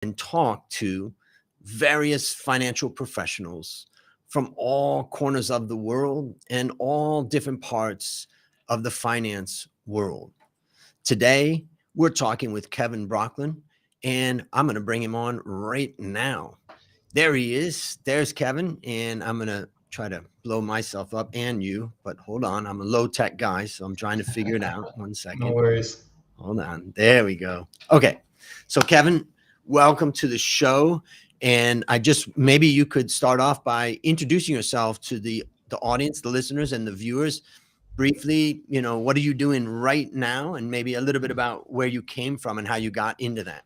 and talk to various financial professionals from all corners of the world and all different parts of the finance world. Today, we're talking with Kevin Brockland, and I'm going to bring him on right now. There he is. There's Kevin, and I'm going to try to blow myself up and you, but hold on. I'm a low tech guy, so I'm trying to figure it out. One No second. worries. Hold on. There we go. Okay. So, Kevin, welcome to the show. And maybe you could start off by introducing yourself to the audience, the listeners, and the viewers. Briefly, what are you doing right now? And maybe a little bit about where you came from and how you got into that.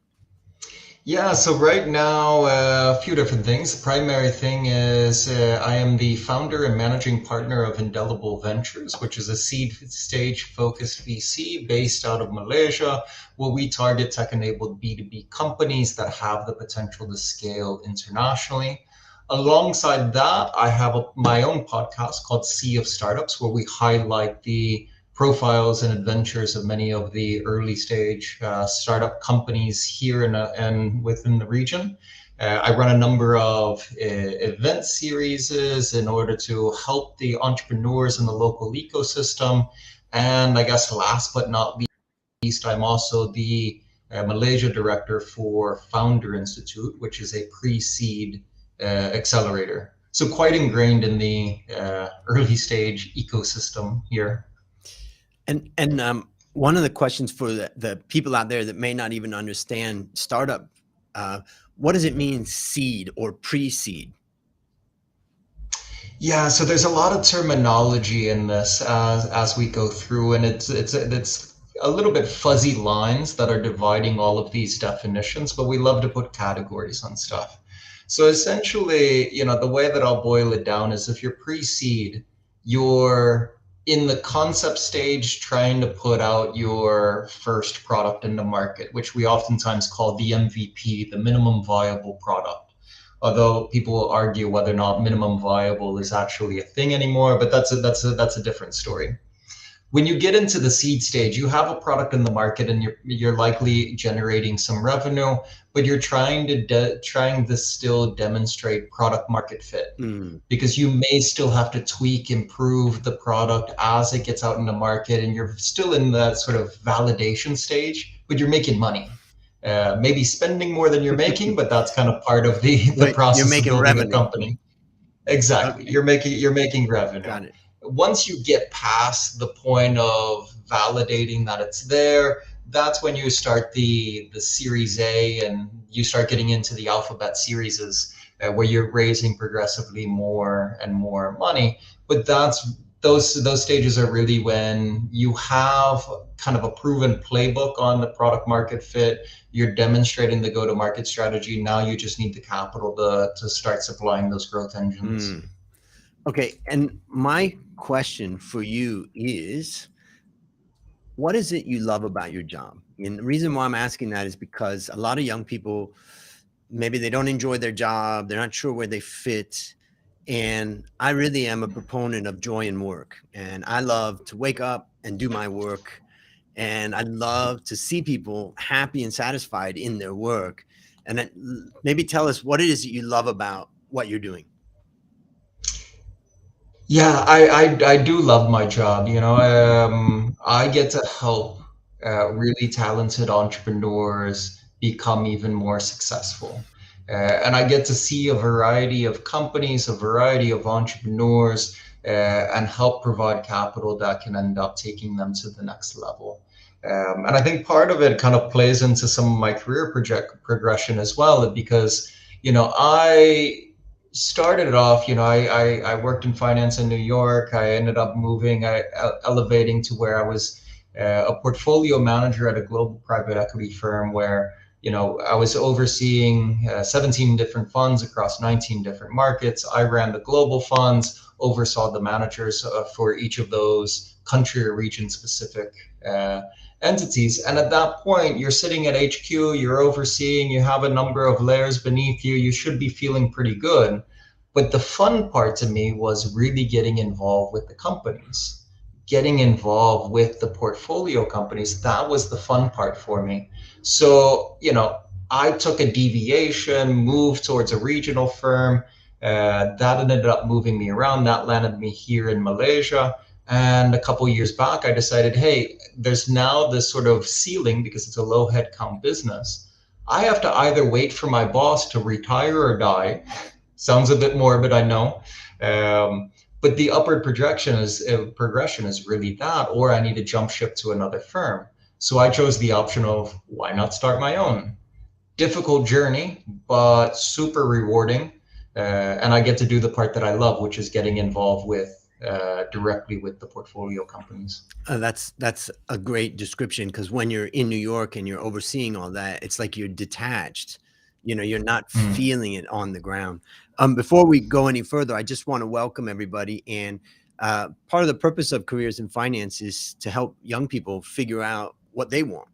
Yeah, so right now, a few different things. The primary thing is I am the founder and managing partner of Indelible Ventures, which is a seed stage focused VC based out of Malaysia, where we target tech-enabled B2B companies that have the potential to scale internationally. Alongside that, I have my own podcast called Sea of Startups, where we highlight the profiles and adventures of many of the early stage startup companies here and within the region. I run a number of event series in order to help the entrepreneurs in the local ecosystem. And I guess last but not least, I'm also the Malaysia director for Founder Institute, which is a pre-seed accelerator. So quite ingrained in the early stage ecosystem here. And one of the questions for the people out there that may not even understand startup, what does it mean, seed or pre-seed? Yeah, so there's a lot of terminology in this as we go through, and it's a little bit fuzzy lines that are dividing all of these definitions, but we love to put categories on stuff. So essentially, the way that I'll boil it down is if you're pre-seed, you're in the concept stage trying to put out your first product in the market, which we oftentimes call the MVP, the minimum viable product. Although people will argue whether or not minimum viable is actually a thing anymore, but that's a different story. When you get into the seed stage, you have a product in the market and you're likely generating some revenue, but you're trying to still demonstrate product market fit, because you may still have to tweak, improve the product as it gets out in the market, and you're still in that sort of validation stage, but you're making money. Maybe spending more than you're making, but that's kind of part of the process of building revenue. a company. Exactly. Okay. You're making revenue. Got it. Once you get past the point of validating that it's there, that's when you start the Series A, and you start getting into the alphabet series, where you're raising progressively more and more money. But those stages are really when you have kind of a proven playbook on the product market fit. You're demonstrating the go-to-market strategy. Now you just need the capital to start supplying those growth engines. Okay, and my question for you is, what is it you love about your job? And the reason why I'm asking that is because a lot of young people, maybe they don't enjoy their job, they're not sure where they fit. And I really am a proponent of joy in work. And I love to wake up and do my work. And I love to see people happy and satisfied in their work. And then maybe tell us what it is that you love about what you're doing. Yeah, I do love my job. I get to help really talented entrepreneurs become even more successful. And I get to see a variety of companies, a variety of entrepreneurs, and help provide capital that can end up taking them to the next level. And I think part of it kind of plays into some of my career progression as well, because, I started it off, I worked in finance in New York. I ended up elevating to where I was a portfolio manager at a global private equity firm where, I was overseeing 17 different funds across 19 different markets. I ran the global funds, oversaw the managers for each of those country or region specific entities. And at that point, you're sitting at HQ, you're overseeing, you have a number of layers beneath you, you should be feeling pretty good. But the fun part to me was really getting involved with the companies, getting involved with the portfolio companies. That was the fun part for me. So, I took a deviation, moved towards a regional firm. That ended up moving me around. That landed me here in Malaysia. And a couple years back, I decided, hey, there's now this sort of ceiling because it's a low headcount business. I have to either wait for my boss to retire or die. Sounds a bit morbid, I know. But the upward progression is really that, or I need to jump ship to another firm. So I chose the option of why not start my own? Difficult journey, but super rewarding. And I get to do the part that I love, which is getting involved with directly with the portfolio companies. That's a great description, because when you're in New York and you're overseeing all that, it's like you're detached. You're not Mm. feeling it on the ground. Before we go any further, I just want to welcome everybody. And part of the purpose of Careers in Finance is to help young people figure out what they want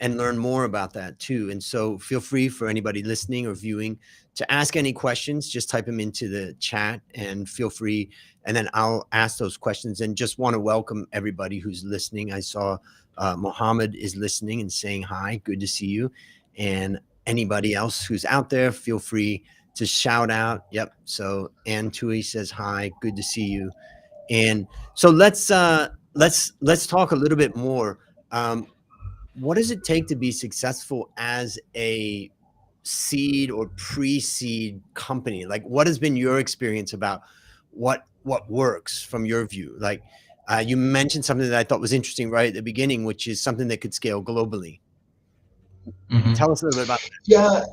and learn more about that too. And so feel free for anybody listening or viewing to ask any questions. Just type them into the chat and feel free. And then I'll ask those questions, and just want to welcome everybody who's listening. I saw Mohammed is listening and saying hi. Good to see you. And anybody else who's out there, feel free to shout out. Yep. So Ann Tui says hi. Good to see you. And so let's talk a little bit more. What does it take to be successful as a seed or pre-seed company? Like, what has been your experience about what works from your view? Like, you mentioned something that I thought was interesting right at the beginning, which is something that could scale globally. Hmm. Tell us a little bit about Yeah.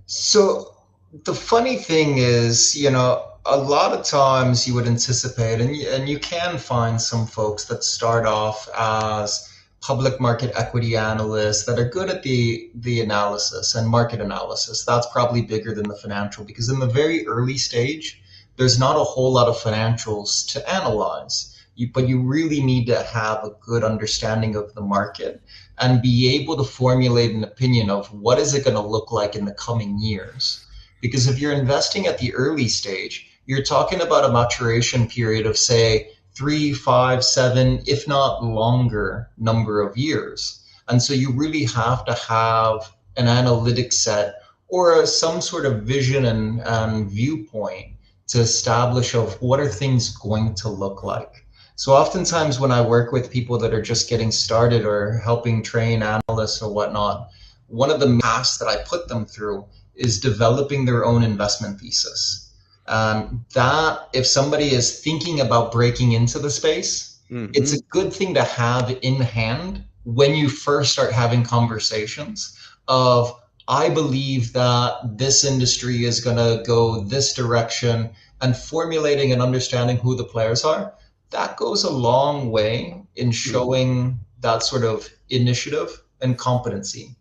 So the funny thing is, a lot of times you would anticipate, and you can find some folks that start off as public market equity analysts that are good at the analysis and market analysis. That's probably bigger than the financial, because in the very early stage, there's not a whole lot of financials to analyze. But you really need to have a good understanding of the market and be able to formulate an opinion of what is it going to look like in the coming years. Because if you're investing at the early stage, you're talking about a maturation period of, say, 3, 5, 7, if not longer number of years. And so you really have to have an analytic set or some sort of vision and viewpoint to establish of what are things going to look like. So oftentimes when I work with people that are just getting started or helping train analysts or whatnot, one of the tasks that I put them through is developing their own investment thesis. That if somebody is thinking about breaking into the space, it's a good thing to have in hand when you first start having conversations of, I believe that this industry is going to go this direction, and formulating and understanding who the players are. That goes a long way in showing that sort of initiative and competency,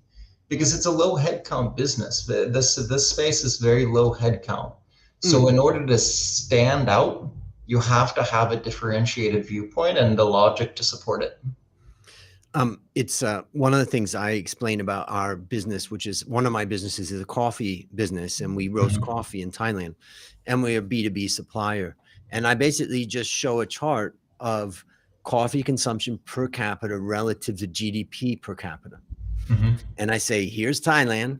because it's a low headcount business. This space is very low headcount. So in order to stand out, you have to have a differentiated viewpoint and the logic to support it. It's one of the things I explain about our business, which is one of my businesses is a coffee business, and we roast coffee in Thailand, and we're a B2B supplier. And I basically just show a chart of coffee consumption per capita relative to GDP per capita. And I say, here's Thailand,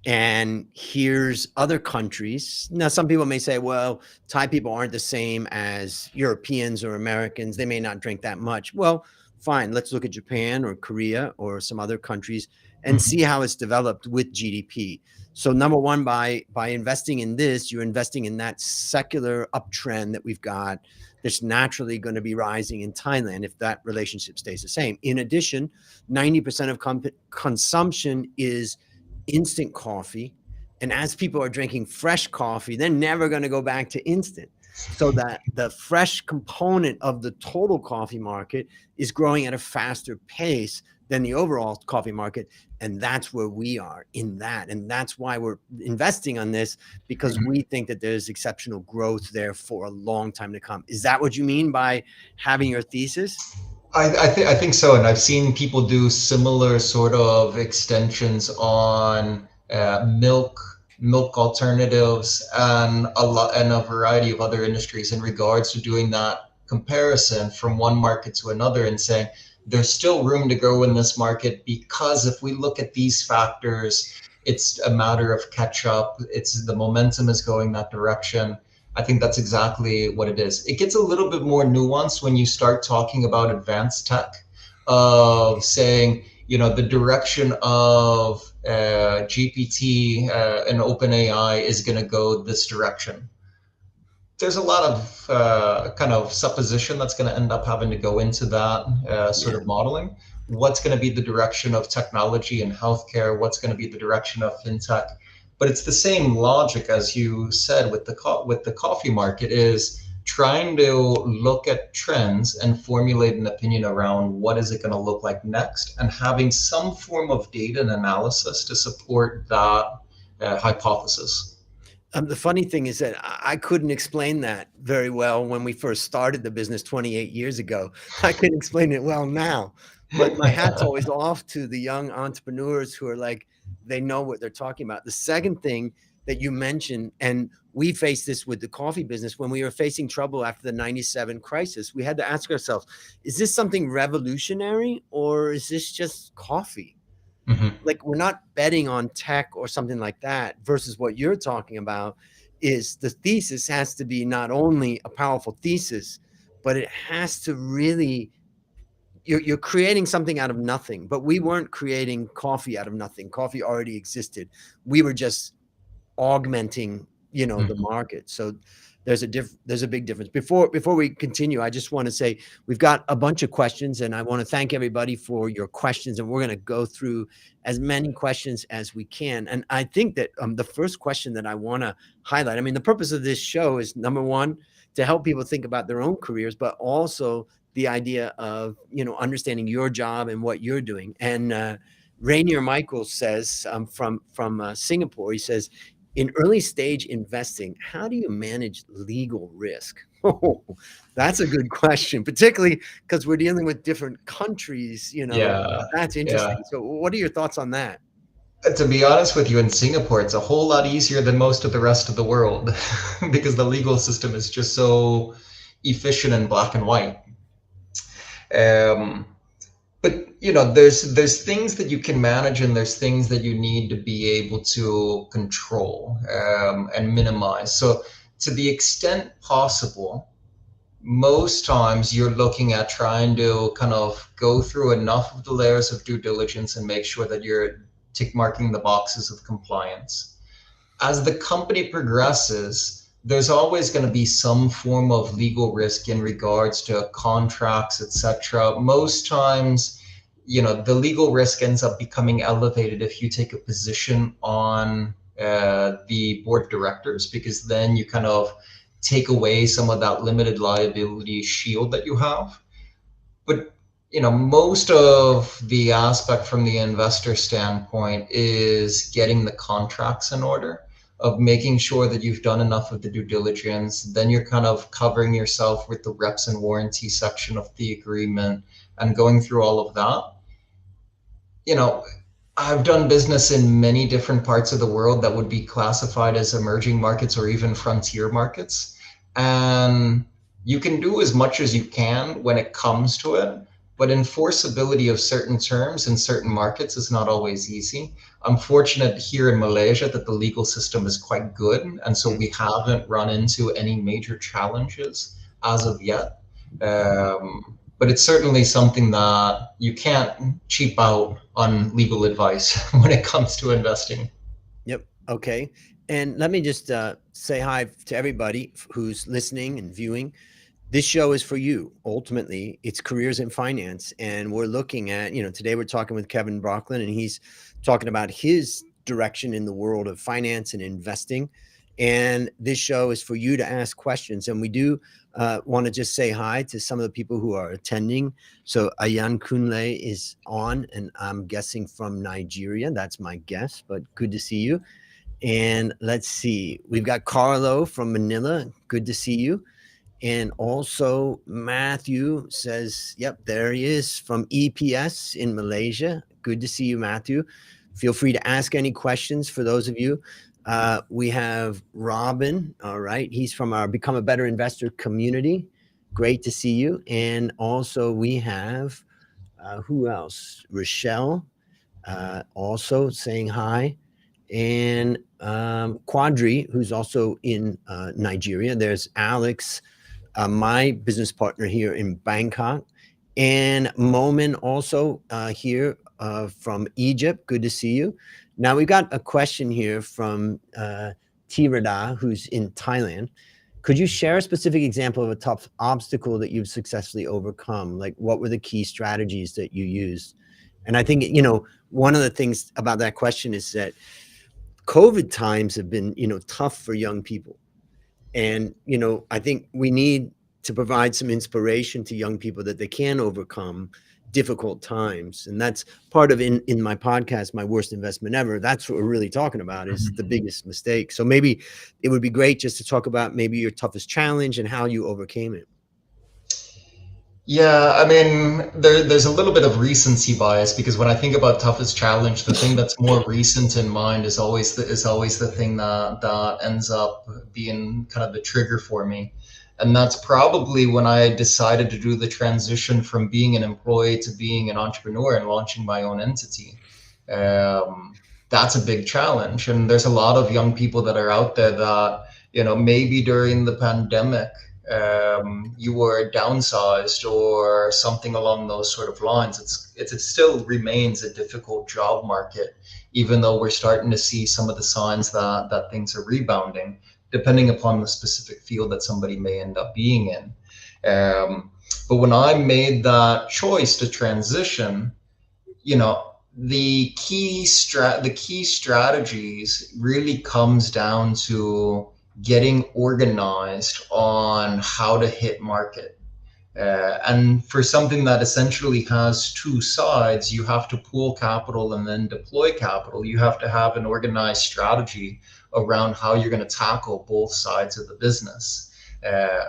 and here's other countries. Now, some people may say, well, Thai people aren't the same as Europeans or Americans. They may not drink that much. Well, fine. Let's look at Japan or Korea or some other countries and see how it's developed with GDP. So number one, by investing in this, you're investing in that secular uptrend that we've got that's naturally going to be rising in Thailand if that relationship stays the same. In addition, 90% of consumption is instant coffee. And as people are drinking fresh coffee, they're never going to go back to instant. So that the fresh component of the total coffee market is growing at a faster pace than the overall coffee market. And that's where we are in that. And that's why we're investing on this, because we think that there's exceptional growth there for a long time to come. Is that what you mean by having your thesis? I think so, and I've seen people do similar sort of extensions on milk alternatives and a variety of other industries in regards to doing that comparison from one market to another and saying there's still room to grow in this market, because if we look at these factors, it's a matter of catch up. It's the momentum is going that direction. I think that's exactly what it is. It gets a little bit more nuanced when you start talking about advanced tech, of saying, the direction of GPT and OpenAI is going to go this direction. There's a lot of kind of supposition that's going to end up having to go into that sort of modeling. What's going to be the direction of technology and healthcare? What's going to be the direction of fintech? But it's the same logic as you said with the coffee market, is trying to look at trends and formulate an opinion around what is it going to look like next, and having some form of data and analysis to support that hypothesis. The funny thing is that I couldn't explain that very well when we first started the business 28 years ago. I can explain it well now, but my hat's always off to the young entrepreneurs who are like, they know what they're talking about. The second thing that you mentioned, and we faced this with the coffee business when we were facing trouble after the 97 crisis, we had to ask ourselves, is this something revolutionary or is this just coffee? Mm-hmm. Like, we're not betting on tech or something like that, versus what you're talking about is the thesis has to be not only a powerful thesis, but it has to really, you're creating something out of nothing. But we weren't creating coffee out of nothing. Coffee already existed. We were just augmenting, the market. So there's a big difference. Before we continue, I just want to say we've got a bunch of questions, and I want to thank everybody for your questions, and we're going to go through as many questions as we can. And I think that the first question that I want to highlight, I mean, the purpose of this show is, number one, to help people think about their own careers, but also the idea of, understanding your job and what you're doing. And Rainier Michael says, from Singapore, he says, in early stage investing, how do you manage legal risk? Oh, that's a good question, particularly because we're dealing with different countries. Yeah, That's interesting. yeah. So what are your thoughts on that? To be honest with you, in Singapore, it's a whole lot easier than most of the rest of the world because the legal system is just so efficient and black and white. Um, but there's things that you can manage, and there's things that you need to be able to control and minimize. So to the extent possible, most times you're looking at trying to kind of go through enough of the layers of due diligence and make sure that you're tick marking the boxes of compliance. As the company progresses, there's always going to be some form of legal risk in regards to contracts, etc. Most times, the legal risk ends up becoming elevated if you take a position on the board of directors, because then you kind of take away some of that limited liability shield that you have. But most of the aspect from the investor standpoint is getting the contracts in order, of making sure that you've done enough of the due diligence. Then you're kind of covering yourself with the reps and warranty section of the agreement and going through all of that. I've done business in many different parts of the world that would be classified as emerging markets or even frontier markets. And you can do as much as you can when it comes to it, but enforceability of certain terms in certain markets is not always easy. I'm fortunate here in Malaysia that the legal system is quite good, and so we haven't run into any major challenges as of yet. But it's certainly something that you can't cheap out on legal advice when it comes to investing. Yep. Okay. And let me just say hi to everybody who's listening and viewing. This show is for you. Ultimately, it's careers in finance. And we're looking at, today we're talking with Kevin Brockland, and he's talking about his direction in the world of finance and investing. And this show is for you to ask questions. And we do want to just say hi to some of the people who are attending. So Ayan Kunle is on, and I'm guessing from Nigeria. That's my guess, but good to see you. And let's see, we've got Carlo from Manila. Good to see you. And also Matthew says, yep, there he is from EPS in Malaysia. Good to see you, Matthew. Feel free to ask any questions for those of you. We have Robin. All right. He's from our Become a Better Investor community. Great to see you. And also we have Who else? Rochelle, also saying hi. And Quadri, who's also in Nigeria. There's Alex, my business partner here in Bangkok. And Momin also here from Egypt. Good to see you. Now we've got a question here from Tirada, who's in Thailand. Could you share a specific example of a tough obstacle that you've successfully overcome? Like, what were the key strategies that you used? And I think, one of the things about that question is that COVID times have been, tough for young people. And, I think we need to provide some inspiration to young people that they can overcome difficult times. And that's part of in my podcast, My Worst Investment Ever. That's what we're really talking about, is the biggest mistake. So maybe it would be great just to talk about maybe your toughest challenge and how you overcame it. Yeah, I mean, there's a little bit of recency bias because when I think about toughest challenge, the thing that's more recent in mind is always the thing that ends up being kind of the trigger for me. And that's probably when I decided to do the transition from being an employee to being an entrepreneur and launching my own entity. That's a big challenge. And there's a lot of young people that are out there that, maybe during the pandemic, you were downsized or something along those sort of lines. It still remains a difficult job market, even though we're starting to see some of the signs that things are rebounding, depending upon the specific field that somebody may end up being in. But when I made that choice to transition, the key strategies really comes down to getting organized on how to hit market. And for something that essentially has two sides, you have to pool capital and then deploy capital. You have to have an organized strategy around how you're going to tackle both sides of the business.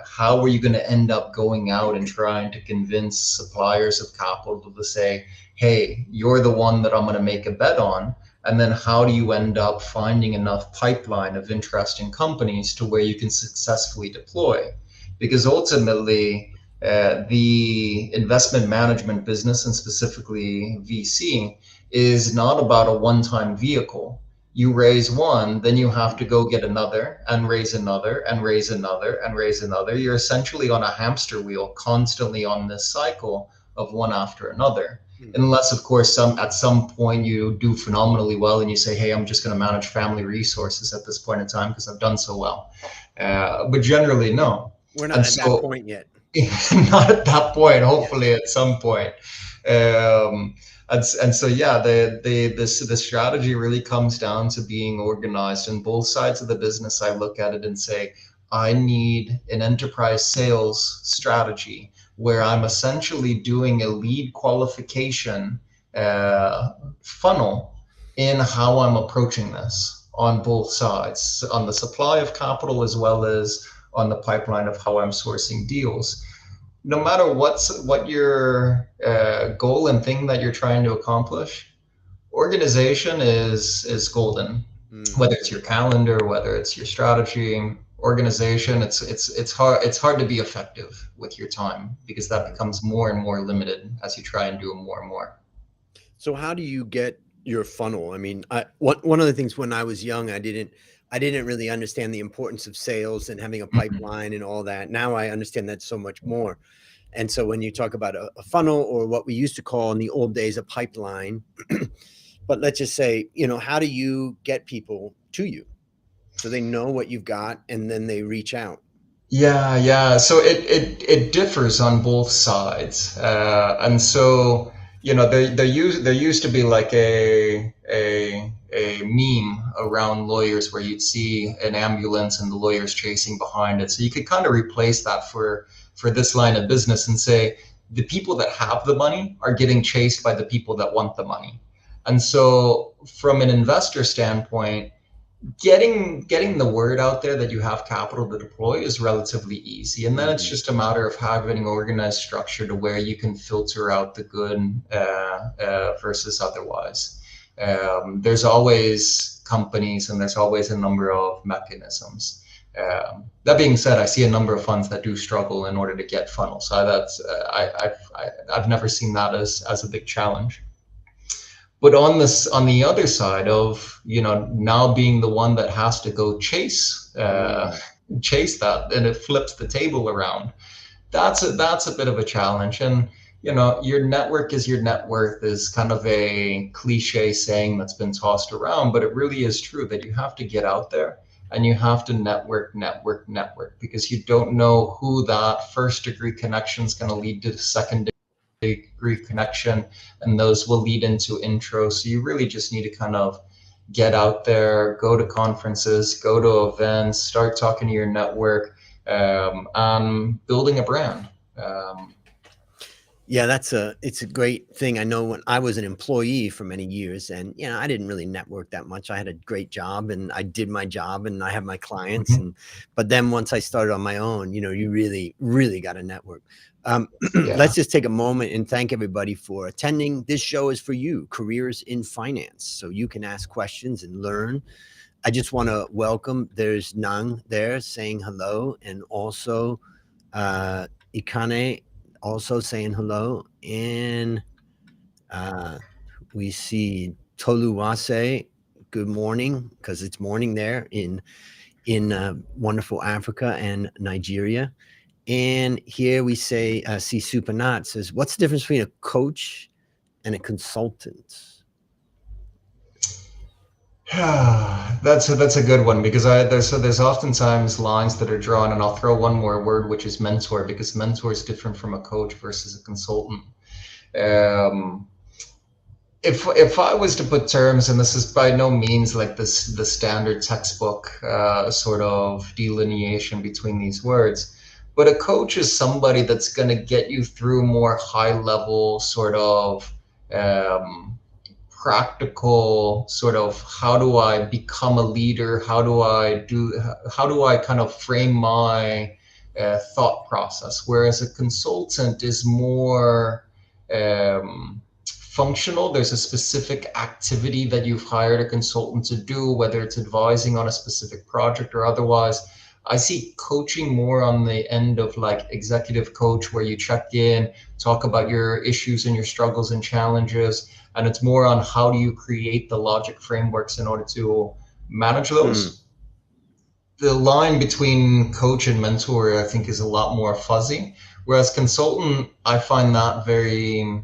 How are you going to end up going out and trying to convince suppliers of capital to say, hey, you're the one that I'm going to make a bet on? And then how do you end up finding enough pipeline of interesting companies to where you can successfully deploy? Because ultimately, the investment management business, and specifically VC, is not about a one-time vehicle. You raise one, then you have to go get another and raise another and raise another and raise another. You're essentially on a hamster wheel, constantly on this cycle of one after another. Unless, of course, at some point you do phenomenally well and you say, hey, I'm just going to manage family resources at this point in time because I've done so well. But generally, no. We're not at that point yet. Not at that point, hopefully at some point. And so, yeah, the strategy really comes down to being organized. And both sides of the business, I look at it and say, I need an enterprise sales strategy where I'm essentially doing a lead qualification funnel in how I'm approaching this on both sides, on the supply of capital as well as on the pipeline of how I'm sourcing deals. No matter what your goal and thing that you're trying to accomplish, organization is golden. Whether it's your calendar, whether it's your strategy, organization, it's hard to be effective with your time because that becomes more and more limited as you try and do more and more. So how do you get your funnel? I mean, one of the things when I was young, I didn't really understand the importance of sales and having a pipeline and all that. Now I understand that so much more. And so when you talk about a funnel, or what we used to call in the old days a pipeline, but let's just say, how do you get people to you so they know what you've got and then they reach out? Yeah. So it differs on both sides, and so there used to be like a meme around lawyers where you'd see an ambulance and the lawyers chasing behind it. So you could kind of replace that for this line of business and say the people that have the money are getting chased by the people that want the money. And so from an investor standpoint, getting the word out there that you have capital to deploy is relatively easy. And then it's just a matter of having an organized structure to where you can filter out the good versus otherwise. There's always companies and there's always a number of mechanisms. That being said, I see a number of funds that do struggle in order to get funnels. So I've never seen that as a big challenge. But on the other side of, now being the one that has to go chase that, and it flips the table around. That's a bit of a challenge. And your network is your net worth is kind of a cliche saying that's been tossed around, but it really is true that you have to get out there and you have to network, because you don't know who that first degree connection is going to lead to the second degree connection, and those will lead into intro. So you really just need to kind of get out there, go to conferences, go to events, start talking to your network, and building a brand. Yeah, it's a great thing. I know when I was an employee for many years, and I didn't really network that much. I had a great job and I did my job and I have my clients. But then once I started on my own, you really, really got to network. Let's just take a moment and thank everybody for attending. This show is for you, Careers in Finance, so you can ask questions and learn. I just want to welcome, there's Nang there saying hello, and also Ikane also saying hello, and we see Toluwase, good morning, because it's morning there in wonderful Africa and Nigeria. And here we see Supanat says, what's the difference between a coach and a consultant? That's a good one, because there's oftentimes lines that are drawn, and I'll throw one more word, which is mentor, because mentor is different from a coach versus a consultant. If I was to put terms, and this is by no means like the standard textbook sort of delineation between these words, but a coach is somebody that's going to get you through more high level sort of practical sort of, how do I become a leader? How do I kind of frame my thought process? Whereas a consultant is more functional. There's a specific activity that you've hired a consultant to do, whether it's advising on a specific project or otherwise. I see coaching more on the end of like executive coach, where you check in, talk about your issues and your struggles and challenges. And it's more on how do you create the logic frameworks in order to manage those. The line between coach and mentor, I think, is a lot more fuzzy. Whereas consultant, I find that very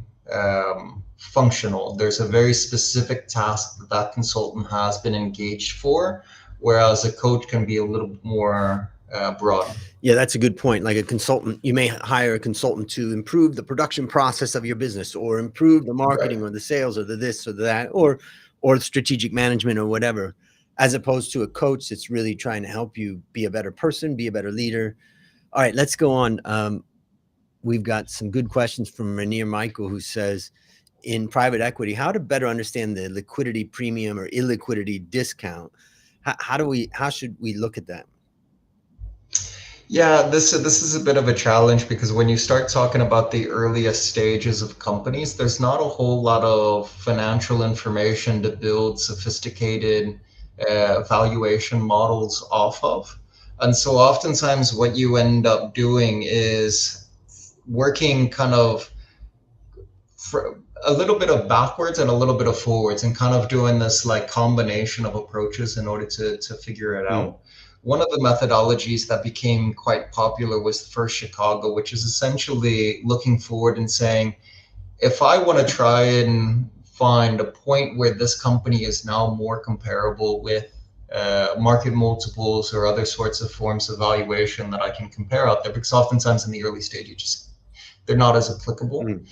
functional. There's a very specific task that consultant has been engaged for, whereas a coach can be a little bit more broad. Yeah, that's a good point. Like a consultant, you may hire a consultant to improve the production process of your business, or improve the marketing, or the sales, or the this or that, or strategic management, or whatever, as opposed to a coach that's really trying to help you be a better person, be a better leader. All right, let's go on. We've got some good questions from Rainier Michael, who says, in private equity, how to better understand the liquidity premium or illiquidity discount? How should we look at that? Yeah, this is a bit of a challenge, because when you start talking about the earliest stages of companies, there's not a whole lot of financial information to build sophisticated valuation models off of. And so oftentimes what you end up doing is working kind of a little bit of backwards and a little bit of forwards, and kind of doing this like combination of approaches in order to figure it out. One of the methodologies that became quite popular was First Chicago, which is essentially looking forward and saying, if I want to try and find a point where this company is now more comparable with market multiples or other sorts of forms of valuation that I can compare out there, because oftentimes in the early stage, they're not as applicable.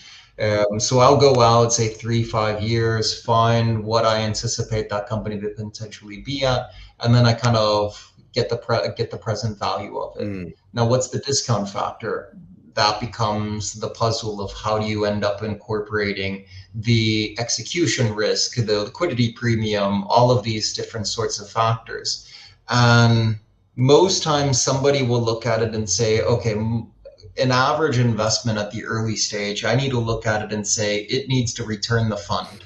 So I'll go out, say 3-5 years, find what I anticipate that company to potentially be at, and then I kind of get the present value of it. Now, what's the discount factor? That becomes the puzzle of how do you end up incorporating the execution risk, the liquidity premium, all of these different sorts of factors. And most times somebody will look at it and say, okay, an average investment at the early stage, I need to look at it and say it needs to return the fund.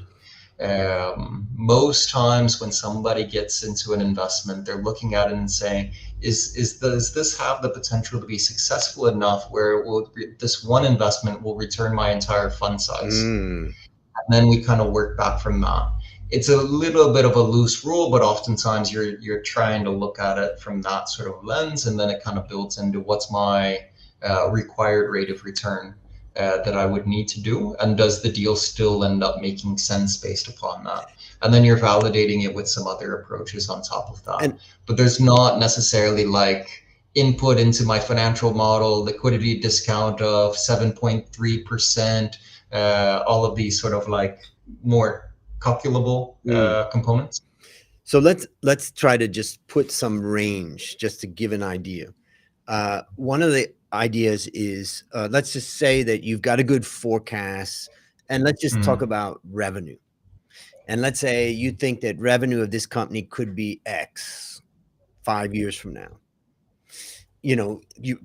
Most times when somebody gets into an investment, they're looking at it and saying, does this have the potential to be successful enough where this one investment will return my entire fund size? Mm. And then we kind of work back from that. It's a little bit of a loose rule, but oftentimes you're trying to look at it from that sort of lens, and then it kind of builds into what's my required rate of return that I would need to do, and does the deal still end up making sense based upon that? And then you're validating it with some other approaches on top of that. And But there's not necessarily like input into my financial model, liquidity discount of 7.3%, all of these sort of like more calculable components. So let's try to just put some range just to give an idea. One of the ideas is let's just say that you've got a good forecast, and let's just talk about revenue. And let's say you think that revenue of this company could be X 5 years from now.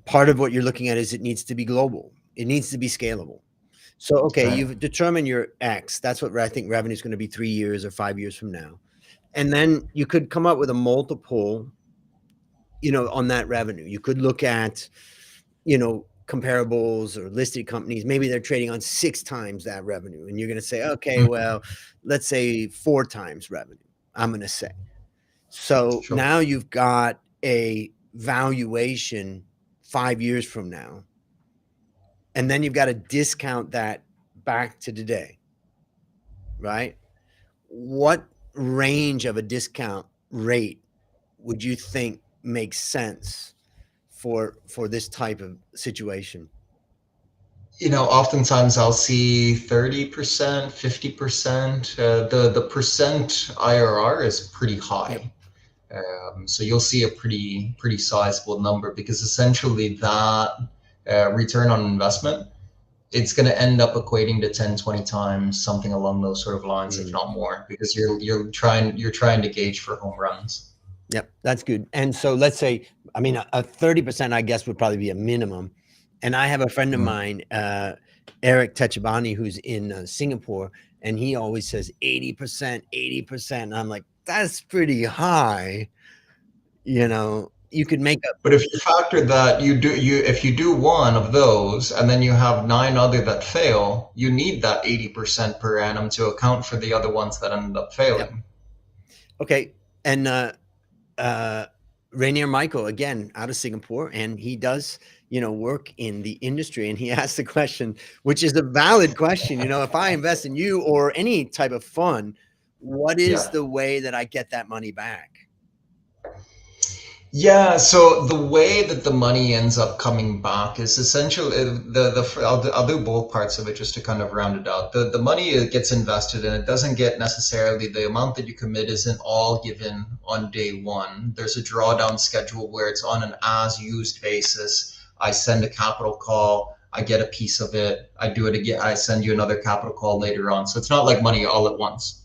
Part of what you're looking at is it needs to be global. It needs to be scalable. So, okay, Right. you've determined your X. That's what I think revenue is going to be 3 years or 5 years from now. And then you could come up with a multiple, on that revenue. You could look at, comparables or listed companies. Maybe they're trading on 6 times that revenue. And you're going to say, okay, well, let's say 4 times revenue, I'm going to say. So Sure. now you've got a valuation 5 years from now. And then you've got to discount that back to today, right? What range of a discount rate would you think makes sense for this type of situation? Oftentimes I'll see 30%, 50%. The percent IRR is pretty high. So you'll see a pretty sizable number, because essentially that return on investment, it's going to end up equating to 10, 20 times, something along those sort of lines, if not more, because you're trying to gauge for home runs. Yep, that's good. And so let's say, a 30%, I guess, would probably be a minimum. And I have a friend of mine, Eric Techabani, who's in Singapore, and he always says 80%, 80%. And I'm like, that's pretty high. You could make up. But if you factor that if you do one of those and then you have 9 other that fail, you need that 80% per annum to account for the other ones that end up failing. Yep. Okay. And Rainier Michael, again, out of Singapore, and he does, work in the industry. And he asked the question, which is a valid question, if I invest in you or any type of fund, what is the way that I get that money back? Yeah, so the way that the money ends up coming back is essentially I'll do both parts of it just to kind of round it out. The money gets invested, and it doesn't get necessarily, the amount that you commit isn't all given on day one. There's a drawdown schedule where it's on an as used basis. I send a capital call, I get a piece of it, I do it again, I send you another capital call later on. So it's not like money all at once.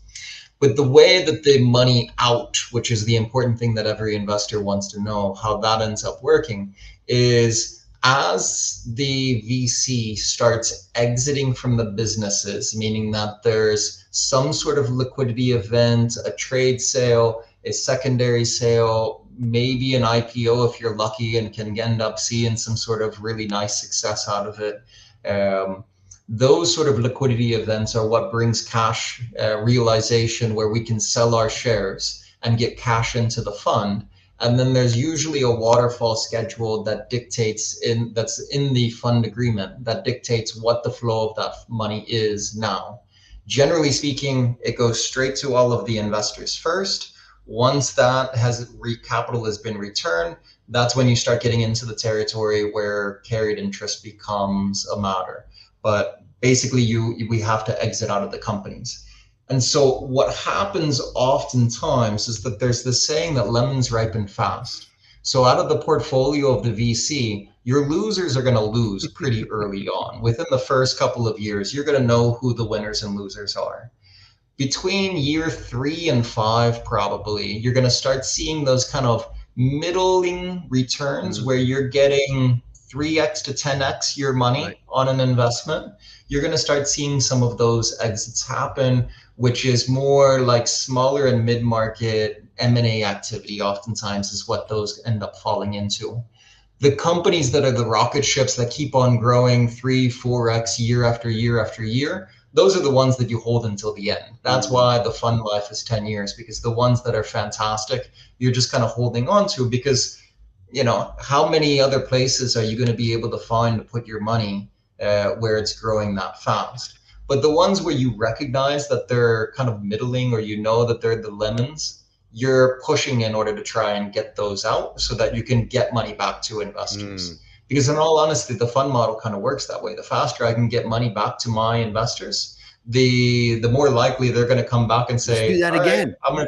But the way that the money out, which is the important thing that every investor wants to know, how that ends up working, is as the VC starts exiting from the businesses, meaning that there's some sort of liquidity event, a trade sale, a secondary sale, maybe an IPO if you're lucky and can end up seeing some sort of really nice success out of it. Those sort of liquidity events are what brings cash realization, where we can sell our shares and get cash into the fund. And then there's usually a waterfall schedule that that's in the fund agreement that dictates what the flow of that money is now. Generally speaking, it goes straight to all of the investors first. Once that capital has been returned, that's when you start getting into the territory where carried interest becomes a matter. But basically we have to exit out of the companies. And so what happens oftentimes is that there's this saying that lemons ripen fast. So out of the portfolio of the VC, your losers are going to lose pretty early on. Within the first couple of years, you're going to know who the winners and losers are. Between year 3 and 5, probably, you're going to start seeing those kind of middling returns where you're getting 3x to 10x your money on an investment. You're going to start seeing some of those exits happen which is more like smaller and mid-market M&A activity oftentimes is what those end up falling into. The companies that are the rocket ships that keep on growing 3, 4x year after year after year, those are the ones that you hold until the end. That's why the fund life is 10 years, because the ones that are fantastic, you're just kind of holding on to, because how many other places are you going to be able to find to put your money where it's growing that fast? But the ones where you recognize that they're kind of middling, or that they're the lemons, you're pushing in order to try and get those out so that you can get money back to investors. Because in all honesty, the fund model kind of works that way. The faster I can get money back to my investors, the more likely they're going to come back and Let's do say, that all right, again. I'm going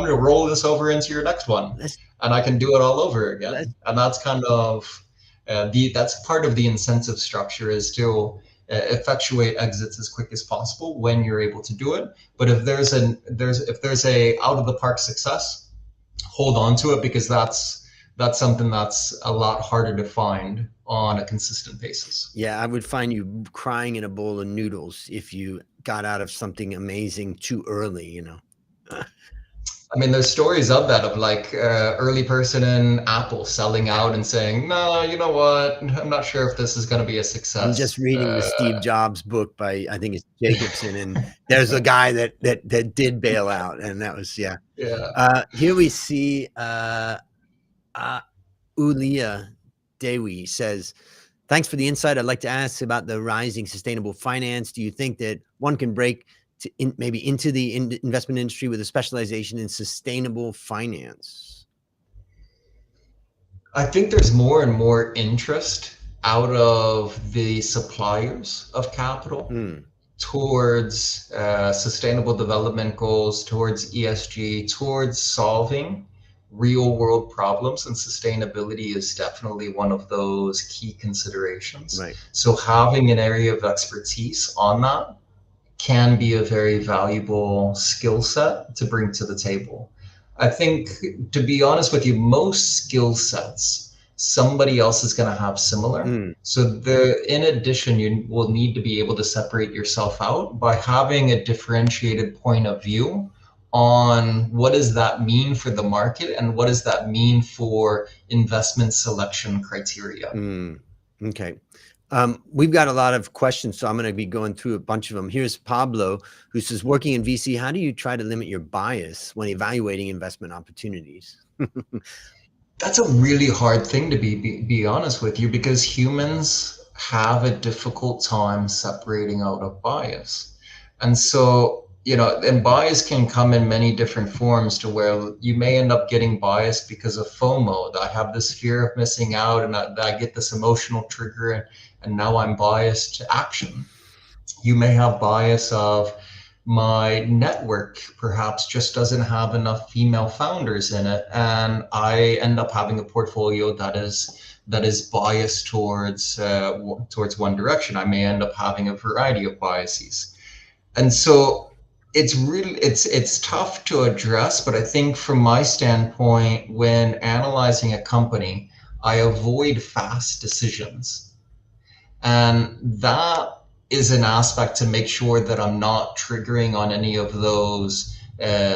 to roll this over into your next one, and I can do it all over again. And that's kind of that's part of the incentive structure, is to effectuate exits as quick as possible when you're able to do it. But if there's a out of the park success, hold on to it, because that's something that's a lot harder to find on a consistent basis. Yeah, I would find you crying in a bowl of noodles if you got out of something amazing too early, I mean, there's stories of that, of like early person in Apple selling out and saying, no, you know what, I'm not sure if this is going to be a success. I'm just reading the Steve Jobs book by, I think it's Jacobson, and there's a guy that did bail out, and that was, yeah. Here we see Ulia Dewi says, thanks for the insight. I'd like to ask about the rising sustainable finance. Do you think that one can break maybe into the investment industry with a specialization in sustainable finance? I think there's more and more interest out of the suppliers of capital towards sustainable development goals, towards ESG, towards solving real world problems, and sustainability is definitely one of those key considerations. Right. So having an area of expertise on that can be a very valuable skill set to bring to the table. I think, to be honest with you, most skill sets somebody else is going to have similar. So in addition, you will need to be able to separate yourself out by having a differentiated point of view on what does that mean for the market, and what does that mean for investment selection criteria. Okay. We've got a lot of questions, so I'm going to be going through a bunch of them. Here's Pablo, who says, working in VC, how do you try to limit your bias when evaluating investment opportunities? That's a really hard thing to be honest with you, because humans have a difficult time separating out of bias. And so, and bias can come in many different forms, to where you may end up getting biased because of FOMO. I have this fear of missing out, and I get this emotional trigger, and now I'm biased to action. You may have bias of, my network perhaps just doesn't have enough female founders in it, and I end up having a portfolio that is biased towards one direction. I may end up having a variety of biases. And so it's tough to address, but I think from my standpoint, when analyzing a company, I avoid fast decisions. And that is an aspect to make sure that I'm not triggering on any of those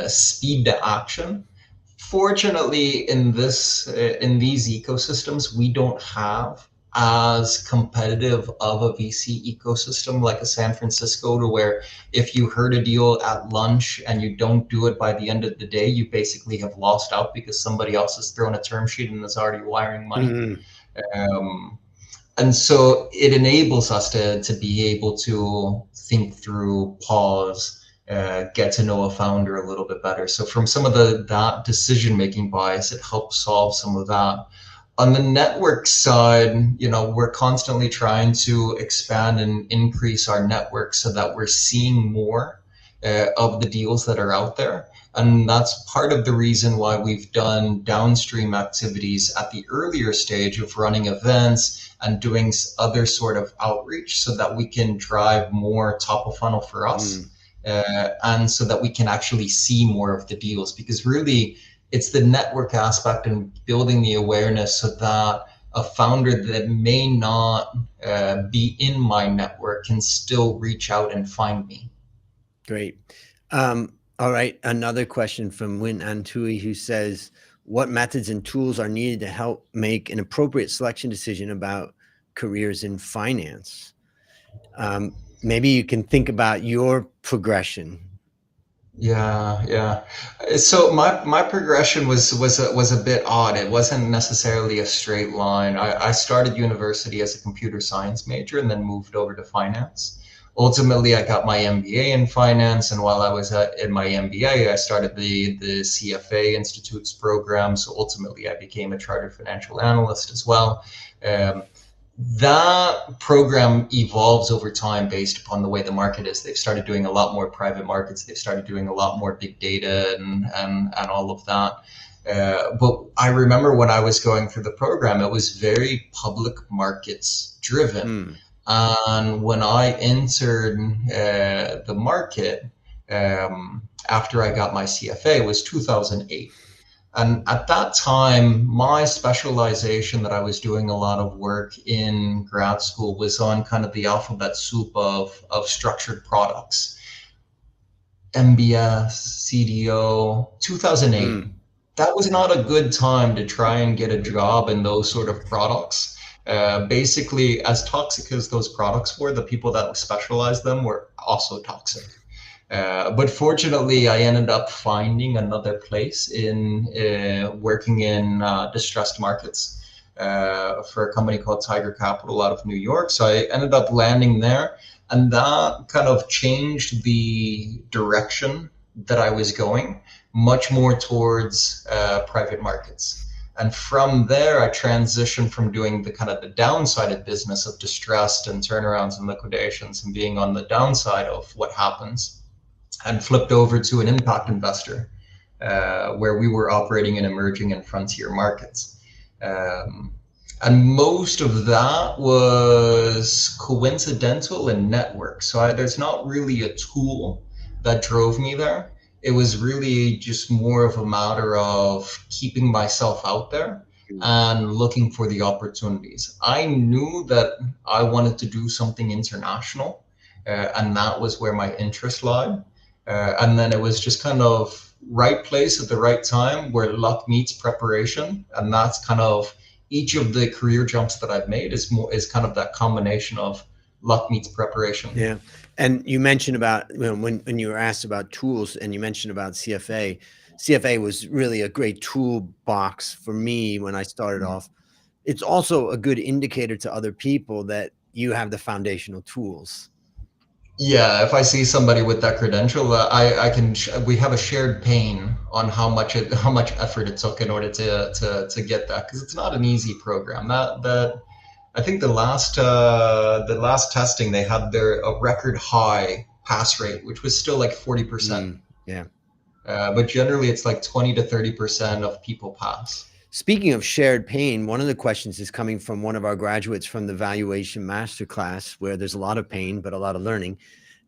speed to action. Fortunately, in these ecosystems, we don't have as competitive of a VC ecosystem like a San Francisco, to where if you heard a deal at lunch and you don't do it by the end of the day, you basically have lost out, because somebody else has thrown a term sheet and is already wiring money. And so it enables us to be able to think through, pause, get to know a founder a little bit better. So from some of that decision-making bias, it helps solve some of that. On the network side, we're constantly trying to expand and increase our network so that we're seeing more of the deals that are out there. And that's part of the reason why we've done downstream activities at the earlier stage of running events and doing other sort of outreach, so that we can drive more top of funnel for us, and so that we can actually see more of the deals. Because really, it's the network aspect and building the awareness, so that a founder that may not be in my network can still reach out and find me. Great. All right. Another question from Win Antui, who says, what methods and tools are needed to help make an appropriate selection decision about careers in finance? Maybe you can think about your progression. Yeah, yeah. So my progression was a bit odd. It wasn't necessarily a straight line. I started university as a computer science major and then moved over to finance. Ultimately, I got my MBA in finance, and while I was in my MBA, I started the CFA Institute's program. So ultimately, I became a chartered financial analyst as well. Um, that program evolves over time based upon the way the market is. They've started doing a lot more private markets. They've started doing a lot more big data and all of that. But I remember when I was going through the program, it was very public markets driven. And when I entered the market after I got my CFA, it was 2008. And at that time, my specialization that I was doing a lot of work in grad school was on kind of the alphabet soup of structured products. MBS, CDO, 2008. That was not a good time to try and get a job in those sort of products. Basically, as toxic as those products were, the people that specialized them were also toxic. But fortunately, I ended up finding another place in working in distressed markets for a company called Tiger Capital out of New York. So I ended up landing there, and that kind of changed the direction that I was going, much more towards private markets. And from there, I transitioned from doing the kind of the downside of business of distressed and turnarounds and liquidations and being on the downside of what happens, and flipped over to an impact investor where we were operating in emerging and frontier markets. And most of that was coincidental and network. So there's not really a tool that drove me there. It was really just more of a matter of keeping myself out there and looking for the opportunities. I knew that I wanted to do something international, and that was where my interest lied. And then it was just kind of right place at the right time where luck meets preparation. And that's kind of each of the career jumps that I've made is kind of that combination of luck meets preparation. Yeah. And you mentioned about when you were asked about tools and you mentioned about CFA. CFA was really a great toolbox for me when I started off. It's also a good indicator to other people that you have the foundational tools. Yeah, if I see somebody with that credential, I can. We have a shared pain on how much effort it took in order to get that, because it's not an easy program. That I think the last testing they had a record high pass rate, which was still like 40%. Yeah. But generally, it's like 20 to 30% of people pass. Speaking of shared pain, one of the questions is coming from one of our graduates from the Valuation Masterclass, where there's a lot of pain, but a lot of learning.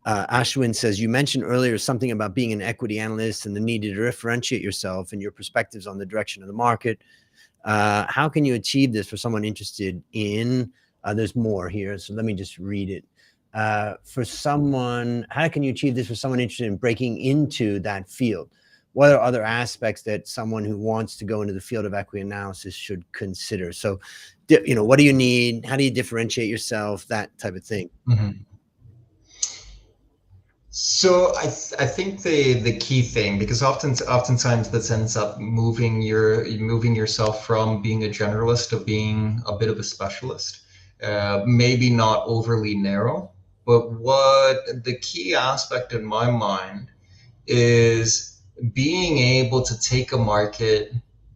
Ashwin says, you mentioned earlier something about being an equity analyst and the need to differentiate yourself and your perspectives on the direction of the market. How can you achieve this for someone interested in, there's more here, so let me just read it. How can you achieve this for someone interested in breaking into that field? What are other aspects that someone who wants to go into the field of equity analysis should consider? So, what do you need? How do you differentiate yourself? That type of thing. Mm-hmm. So I think the key thing, because oftentimes this ends up moving yourself from being a generalist to being a bit of a specialist, maybe not overly narrow, but what the key aspect in my mind is being able to take a market,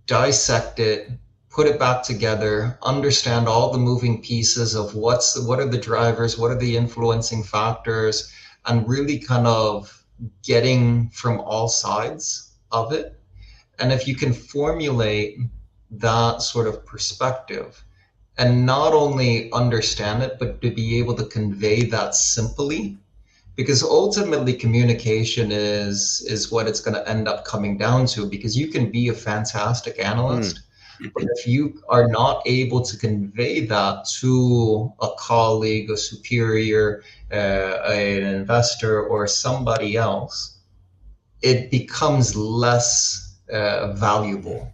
dissect it, put it back together, understand all the moving pieces of what are the drivers, what are the influencing factors, and really kind of getting from all sides of it. And if you can formulate that sort of perspective and not only understand it, but to be able to convey that simply, because ultimately communication is what it's going to end up coming down to, because you can be a fantastic analyst, but if you are not able to convey that to a colleague, a superior, an investor, or somebody else, it becomes less valuable.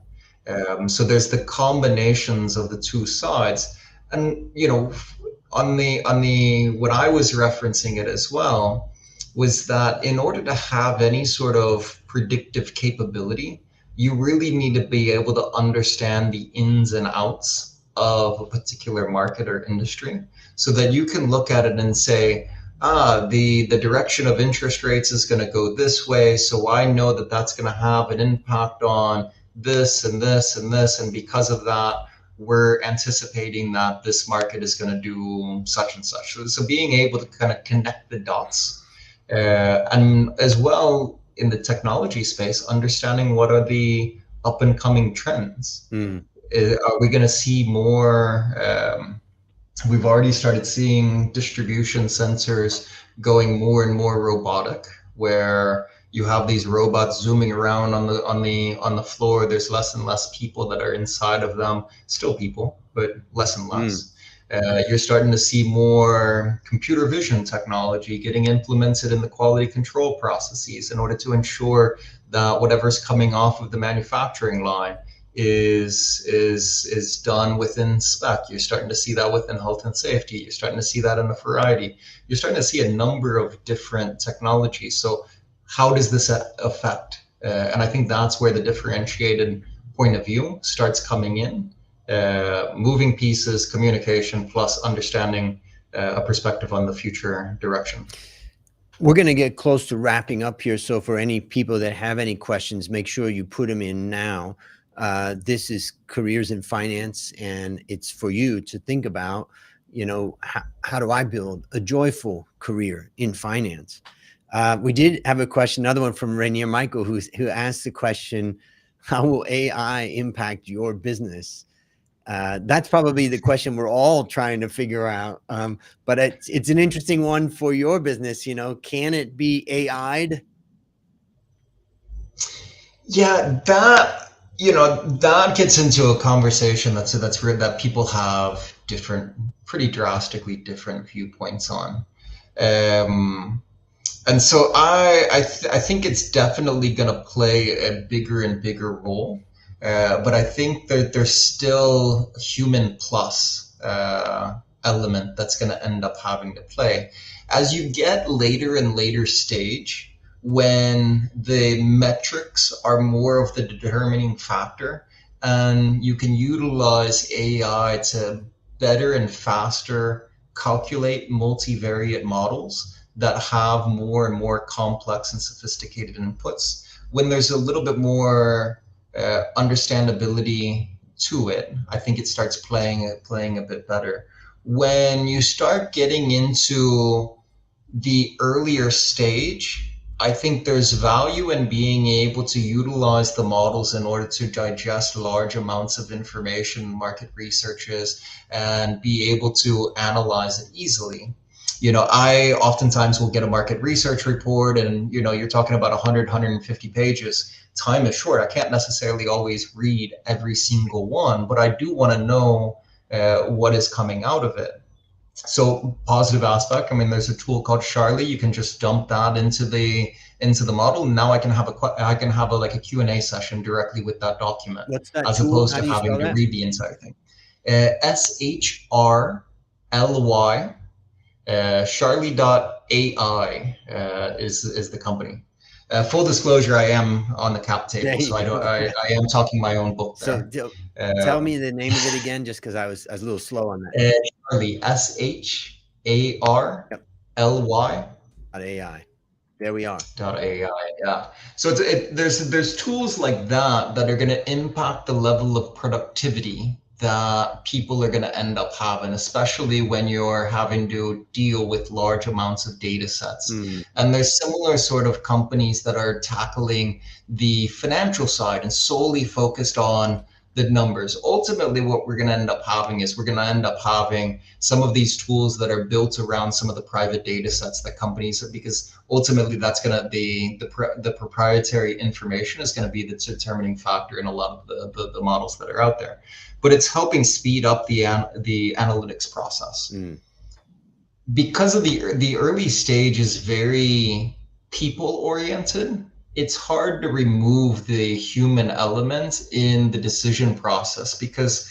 So there's the combinations of the two sides, and on the what I was referencing it as well was that in order to have any sort of predictive capability, you really need to be able to understand the ins and outs of a particular market or industry, so that you can look at it and say, the direction of interest rates is going to go this way, so I know that that's going to have an impact on this and this and this, and because of that, we're anticipating that this market is going to do such and such. So being able to kind of connect the dots, and as well in the technology space, understanding what are the up and coming trends. Are we going to see more? We've already started seeing distribution centers going more and more robotic, where you have these robots zooming around on the floor. There's less and less people that are inside of them. Still people, but less and less. You're starting to see more computer vision technology getting implemented in the quality control processes in order to ensure that whatever's coming off of the manufacturing line is done within spec. You're starting to see that within health and safety. You're starting to see that in a variety. You're starting to see a number of different technologies. So how does this affect? And I think that's where the differentiated point of view starts coming in. Moving pieces, communication, plus understanding a perspective on the future direction. We're going to get close to wrapping up here. So for any people that have any questions, make sure you put them in now. This is Careers in Finance, and it's for you to think about, how do I build a joyful career in finance? We did have a question, another one from Rainier Michael, who asked the question, how will AI impact your business? That's probably the question we're all trying to figure out. But it's an interesting one for your business. Can it be AI'd? Yeah, that gets into a conversation that people have pretty drastically different viewpoints on. And so I think it's definitely going to play a bigger and bigger role. But I think that there's still a human plus element that's going to end up having to play. As you get later and later stage, when the metrics are more of the determining factor, and you can utilize AI to better and faster calculate multivariate models that have more and more complex and sophisticated inputs, when there's a little bit more understandability to it, I think it starts playing a bit better. When you start getting into the earlier stage, I think there's value in being able to utilize the models in order to digest large amounts of information, market researches, and be able to analyze it easily. I oftentimes will get a market research report, and you're talking about 100, 150 pages. Time is short. I can't necessarily always read every single one, but I do want to know what is coming out of it. So positive aspect, there's a tool called Charlie. You can just dump that into the model. Now I can have a Q&A session directly with that document. What's that as tool? opposed How to do you having spell to that? read the entire thing. SHRLY. Charlie.ai is the company. Full disclosure, I am on the cap table, so I am talking my own book there. So tell me the name of it again, just because I was a little slow on that. Charlie, SHARLY. .ai. There we are. .ai, yeah. So there's tools like that are going to impact the level of productivity that people are going to end up having, especially when you're having to deal with large amounts of data sets. And there's similar sort of companies that are tackling the financial side and solely focused on the numbers. Ultimately, what we're going to end up having is some of these tools that are built around some of the private data sets that companies, because ultimately that's going to be the proprietary information is going to be the determining factor in a lot of the models that are out there. But it's helping speed up the analytics process. Because of the early stage is very people oriented. it's hard to remove the human element in the decision process because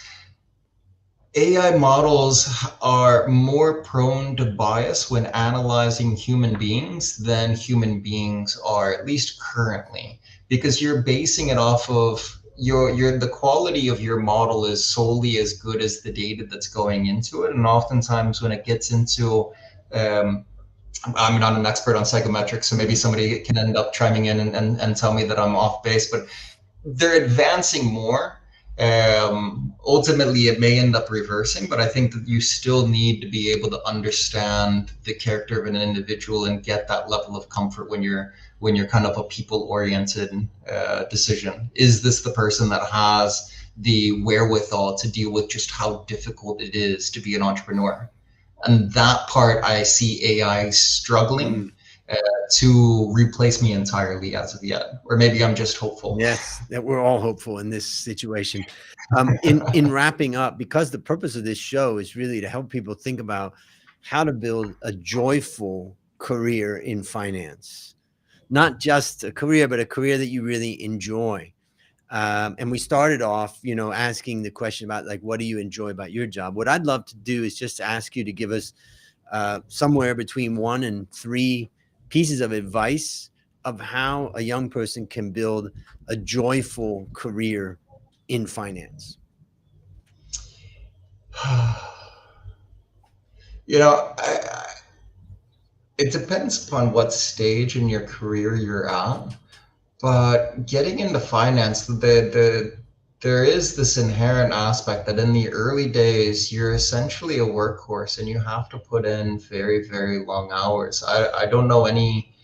AI models are more prone to bias when analyzing human beings than human beings are, at least currently, because you're basing it off of the quality of your model is solely as good as the data that's going into it. And oftentimes when it gets into um, I'm not an expert on psychometrics, so maybe somebody can end up chiming in and tell me that I'm off base, but they're advancing more. Ultimately, it may end up reversing, but I think that you still need to be able to understand the character of an individual and get that level of comfort when you're kind of a people-oriented decision. Is this the person that has the wherewithal to deal with just how difficult it is to be an entrepreneur? And that part I see AI struggling uh, to replace me entirely as of yet, or maybe I'm just hopeful. Yes, that we're all hopeful in this situation. In wrapping up, because the purpose of this show is really to help people think about how to build a joyful career in finance, not just a career, but a career that you really enjoy. And we started off, asking the question about like, what do you enjoy about your job? What I'd love to do is just ask you to give us somewhere between 1 and 3 pieces of advice of how a young person can build a joyful career in finance. You know, it depends upon what stage in your career you're at. But getting into finance, there is this inherent aspect that in the early days, you're essentially a workhorse and you have to put in very, very long hours. I don't know any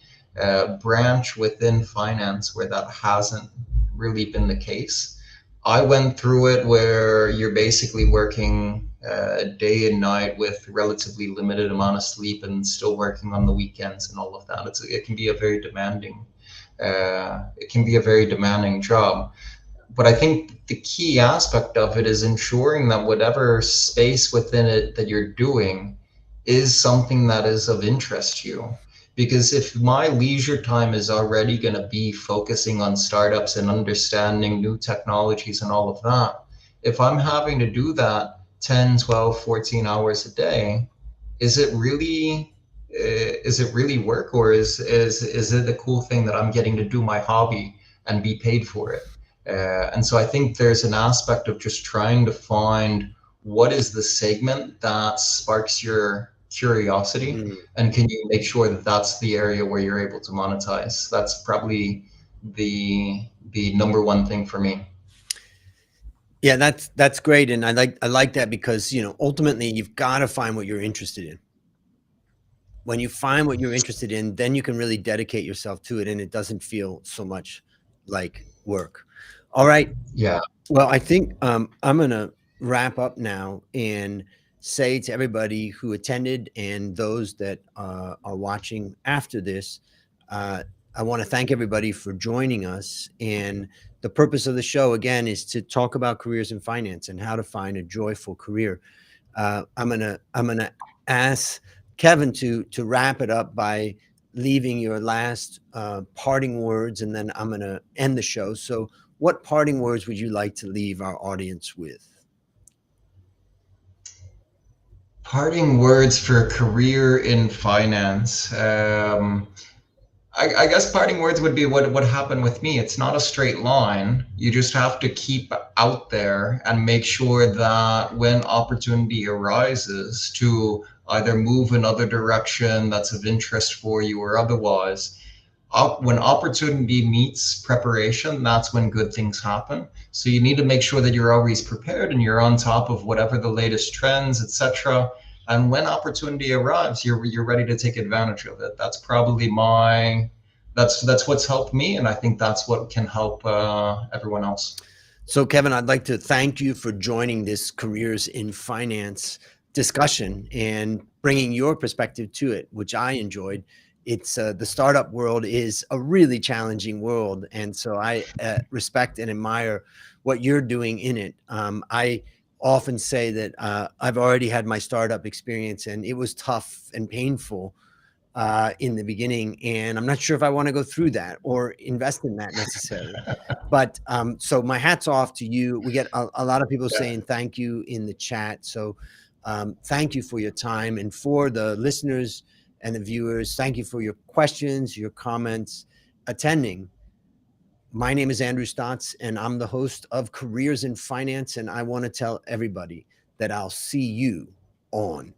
branch within finance where that hasn't really been the case. I went through it where you're basically working day and night with relatively limited amount of sleep and still working on the weekends and all of that. It can be a very demanding job. But I think the key aspect of it is ensuring that whatever space within it that you're doing is something that is of interest to you. Because if my leisure time is already going to be focusing on startups and understanding new technologies and all of that, if I'm having to do that 10, 12, 14 hours a day, is it really work, or is it a cool thing that I'm getting to do my hobby and be paid for it? And so I think there's an aspect of just trying to find what is the segment that sparks your curiosity, Mm. and can you make sure that that's the area where you're able to monetize. That's probably the number one thing for me. Yeah, that's great, and I like that because ultimately you've got to find what you're interested in. When you find what you're interested in, then you can really dedicate yourself to it, and it doesn't feel so much like work. All right. Yeah. Well, I think I'm going to wrap up now and say to everybody who attended and those that are watching after this, uh, I want to thank everybody for joining us. And the purpose of the show, again, is to talk about careers in finance and how to find a joyful career. I'm gonna ask Kevin to wrap it up by leaving your last parting words, and then I'm gonna end the show. So, what parting words would you like to leave our audience with? Parting words for a career in finance. I guess parting words would be what happened with me. It's not a straight line. You just have to keep out there and make sure that when opportunity arises to either move another direction that's of interest for you or otherwise, when opportunity meets preparation, that's when good things happen. So you need to make sure that you're always prepared and you're on top of whatever the latest trends, etc. And when opportunity arrives, you're ready to take advantage of it. That's probably that's what's helped me, and I think that's what can help everyone else. So, Kevin, I'd like to thank you for joining this careers in finance discussion and bringing your perspective to it, which I enjoyed. It's the startup world is a really challenging world, and so I respect and admire what you're doing in it. I often say that I've already had my startup experience, and it was tough and painful, in the beginning, and I'm not sure if I want to go through that or invest in that necessarily. But so my hat's off to you. We get a lot of people saying thank you in the chat. So thank you for your time, and for the listeners and the viewers, thank you for your questions, your comments, attending. My name is Andrew Stotz, and I'm the host of Careers in Finance. And I want to tell everybody that I'll see you on